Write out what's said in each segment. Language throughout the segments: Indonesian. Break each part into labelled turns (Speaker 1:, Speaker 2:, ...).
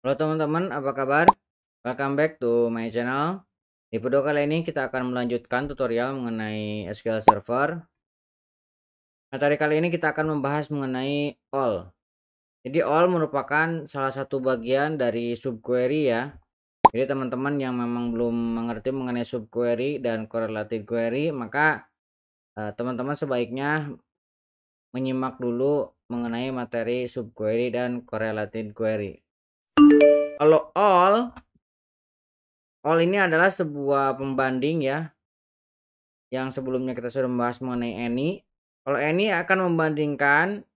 Speaker 1: Halo teman-teman, apa kabar? Welcome back to my channel. Di video kali ini kita akan melanjutkan tutorial mengenai SQL Server. Materi kali ini kita akan membahas mengenai all. Jadi all merupakan salah satu bagian dari subquery ya. Jadi teman-teman yang memang belum mengerti mengenai subquery dan correlated query, maka teman-teman sebaiknya menyimak dulu mengenai materi subquery dan correlated query. Kalau all ini adalah sebuah pembanding ya, yang sebelumnya kita sudah membahas mengenai any. Kalau any akan membandingkan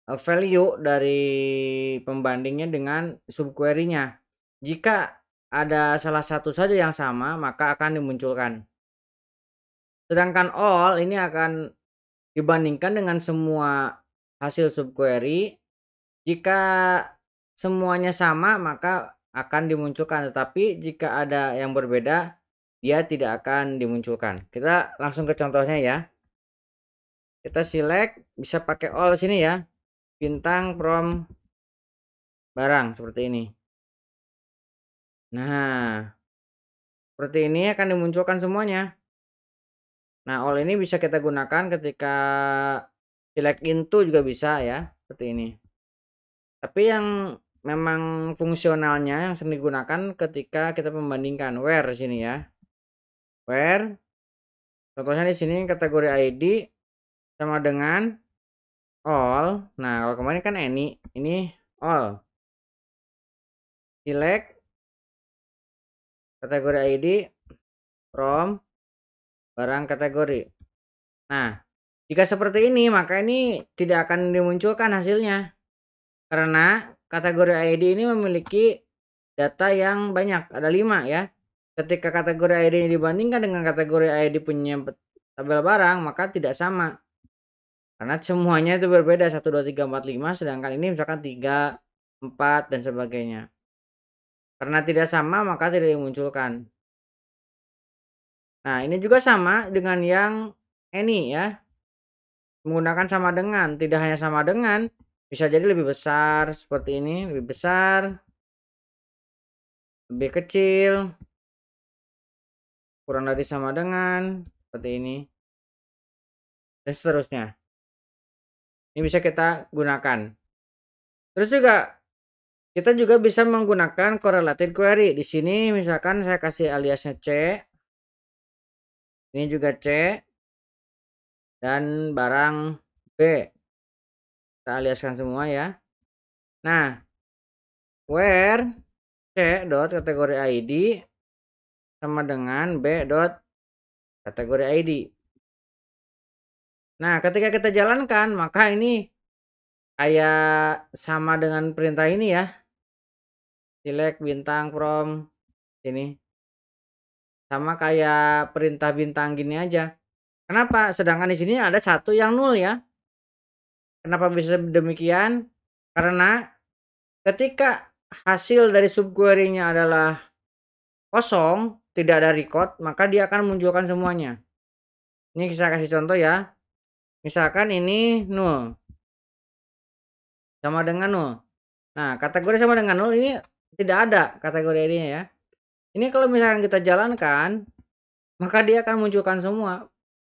Speaker 1: value dari pembandingnya dengan subquery-nya. Jika ada salah satu saja yang sama, maka akan dimunculkan. Sedangkan all ini akan dibandingkan dengan semua hasil subquery. Jika semuanya sama, maka akan dimunculkan, tetapi jika ada yang berbeda, dia tidak akan dimunculkan. Kita langsung ke contohnya ya. Kita select, bisa pakai all sini ya, bintang from barang seperti ini. Nah, seperti ini akan dimunculkan semuanya. Nah, all ini bisa kita gunakan ketika select into juga bisa ya, seperti ini. Tapi yang memang fungsionalnya yang sering digunakan ketika kita membandingkan where sini ya. Where contohnya di sini kategori ID sama dengan all. Nah, kalau kemarin kan any, ini all. Select kategori ID from barang kategori. Nah, jika seperti ini maka ini tidak akan dimunculkan hasilnya. Karena kategori ID ini memiliki data yang banyak, ada 5 ya. Ketika kategori ID ini dibandingkan dengan kategori ID punya tabel barang, maka tidak sama. Karena semuanya itu berbeda, 1, 2, 3, 4, 5, sedangkan ini misalkan 3, 4, dan sebagainya. Karena tidak sama, maka tidak dimunculkan. Nah, ini juga sama dengan yang any ya. Menggunakan sama dengan, tidak hanya sama dengan, bisa jadi lebih besar, seperti ini, lebih besar, lebih kecil, kurang dari sama dengan, seperti ini, dan seterusnya. Ini bisa kita gunakan. Terus juga kita juga bisa menggunakan correlated query. Di sini misalkan saya kasih aliasnya C. Ini juga C. Dan barang B. Kita aliaskan semua ya. Nah, where C dot kategori ID sama dengan B dot kategori ID. Nah, ketika kita jalankan, maka ini kayak sama dengan perintah ini ya. Select bintang from sini. Sama kayak perintah bintang gini aja. Kenapa? Sedangkan di sini ada satu yang nol ya. Kenapa bisa demikian? Karena ketika hasil dari subquery-nya adalah kosong, tidak ada record, maka dia akan munculkan semuanya. Ini saya kasih contoh ya. Misalkan ini 0 sama dengan 0. Nah, kategori sama dengan 0 ini tidak ada kategori ID-nya ya. Ini kalau misalkan kita jalankan, maka dia akan munculkan semua,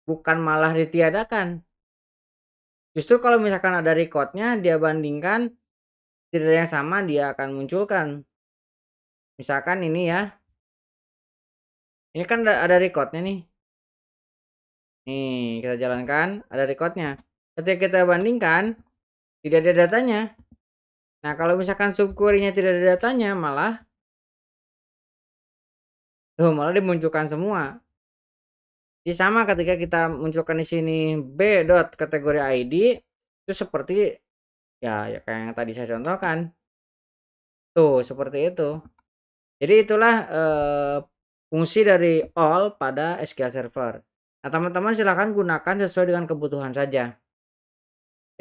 Speaker 1: bukan malah ditiadakan. Justru kalau misalkan ada recordnya, dia bandingkan tidak ada yang sama, dia akan munculkan. Misalkan ini ya, ini kan ada recordnya nih. Nih, kita jalankan, ada recordnya. Ketika kita bandingkan, tidak ada datanya. Nah, kalau misalkan subquery-nya tidak ada datanya, malah dimunculkan semua. Jadi sama ketika kita munculkan di sini B dot kategori ID, itu seperti ya kayak yang tadi saya contohkan. Tuh, seperti itu. Jadi itulah fungsi dari all pada SQL Server. Nah, teman-teman silahkan gunakan sesuai dengan kebutuhan saja.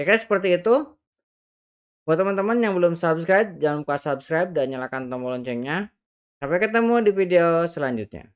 Speaker 1: Oke, seperti itu. Buat teman-teman yang belum subscribe, jangan lupa subscribe dan nyalakan tombol loncengnya. Sampai ketemu di video selanjutnya.